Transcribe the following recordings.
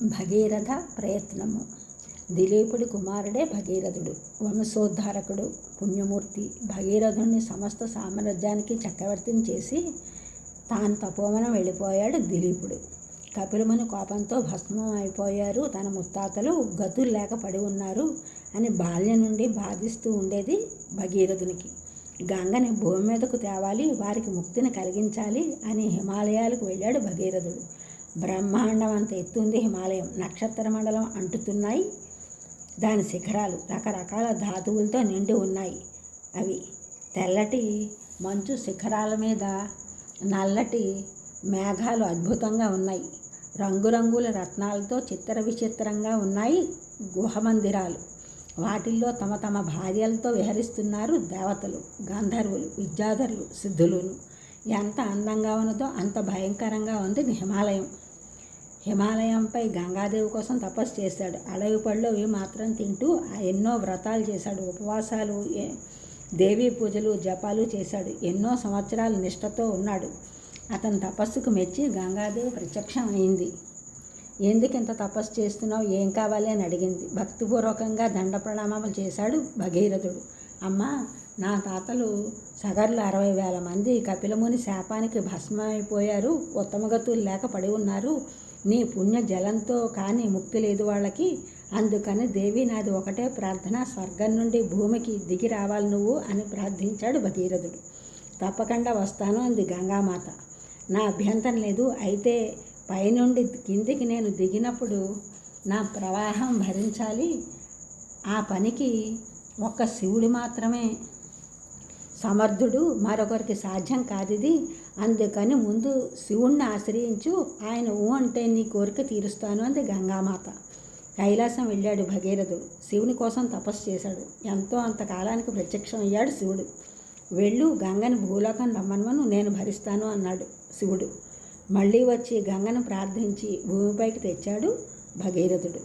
భగీరథ ప్రయత్నము. దిలీపుడి కుమారుడే భగీరథుడు. వంశోద్ధారకుడు, పుణ్యమూర్తి. భగీరథుణ్ణి సమస్త సామ్రాజ్యానికి చక్రవర్తిని చేసి తాను తపోవనం వెళ్ళిపోయాడు దిలీపుడు. కపిలముని కోపంతో భస్మం అయిపోయారు తన ముత్తాతలు, గతులు లేక పడి ఉన్నారు అని బాల్యం నుండి బాధిస్తూ ఉండేది భగీరథునికి. గంగని భూమి మీదకు తేవాలి, వారికి ముక్తిని కలిగించాలి అని హిమాలయాలకు వెళ్ళాడు భగీరథుడు. బ్రహ్మాండం అంత ఎత్తుంది హిమాలయం. నక్షత్ర మండలం అంటుతున్నాయి దాని శిఖరాలు. రకరకాల ధాతువులతో నిండి ఉన్నాయి. అవి తెల్లటి మంచు శిఖరాల మీద నల్లటి మేఘాలు అద్భుతంగా ఉన్నాయి. రంగురంగుల రత్నాలతో చిత్ర విచిత్రంగా ఉన్నాయి గుహమందిరాలు. వాటిల్లో తమ తమ భార్యలతో విహరిస్తున్నారు దేవతలు, గంధర్వులు, విద్యాధరులు, సిద్ధులును. ఎంత అందంగా ఉన్నదో అంత భయంకరంగా ఉంది హిమాలయం. హిమాలయంపై గంగాదేవి కోసం తపస్సు చేశాడు. అడవి పళ్ళు ఇవి మాత్రం తింటూ ఎన్నో వ్రతాలు చేశాడు. ఉపవాసాలు, దేవీ పూజలు, జపాలు చేశాడు. ఎన్నో సంవత్సరాలు నిష్ఠతో ఉన్నాడు. అతని తపస్సుకు మెచ్చి గంగాదేవి ప్రత్యక్షం అయింది. ఎందుకు ఇంత తపస్సు చేస్తున్నావు, ఏం కావాలి అని అడిగింది. భక్తిపూర్వకంగా దండ ప్రణామాలు చేశాడు భగీరథుడు. అమ్మా, నా తాతలు సగర్లు 60,000 మంది కపిలముని శాపానికి భస్మైపోయారు. ఉత్తమగతులు లేక పడి ఉన్నారు. నీ పుణ్య జలంతో కానీ ముక్తి లేదు వాళ్ళకి. అందుకని దేవి, నాది ఒకటే ప్రార్థన, స్వర్గం నుండి భూమికి దిగి రావాలి నువ్వు అని ప్రార్థించాడు భగీరథుడు. తప్పకుండా వస్తాను అంది గంగామాత. నా అభ్యంతరం లేదు. అయితే పైనుండి కిందికి నేను దిగినప్పుడు నా ప్రవాహం భరించాలి. ఆ పనికి ఒక్క శివుడు మాత్రమే సమర్థుడు, మరొకరికి సాధ్యం కాదిది. అందుకని ముందు శివుణ్ణి ఆశ్రయించు, ఆయన అంటే నీ కోరిక తీరుస్తాను అంది గంగామాత. కైలాసం వెళ్ళాడు భగీరథుడు. శివుని కోసం తపస్సు చేశాడు. ఎంతో అంతకాలానికి ప్రత్యక్షం అయ్యాడు శివుడు. వెళ్ళు, గంగని భూలోకం రమ్మను, నేను భరిస్తాను అన్నాడు శివుడు. మళ్ళీ వచ్చి గంగను ప్రార్థించి భూమిపైకి తెచ్చాడు భగీరథుడు.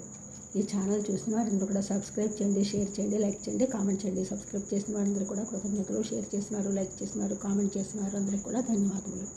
ఈ ఛానల్ చూసిన వారందరూ కూడా సబ్స్క్రైబ్ చేయండి, షేర్ చేయండి, లైక్ చేయండి, కామెంట్ చేయండి. సబ్స్క్రైబ్ చేసిన వారందరూ కూడా కృతజ్ఞతలు. షేర్ చేస్తున్నారు, లైక్ చేస్తున్నారు, కామెంట్ చేస్తున్నారు. అందరికీ కూడా ధన్యవాదములు.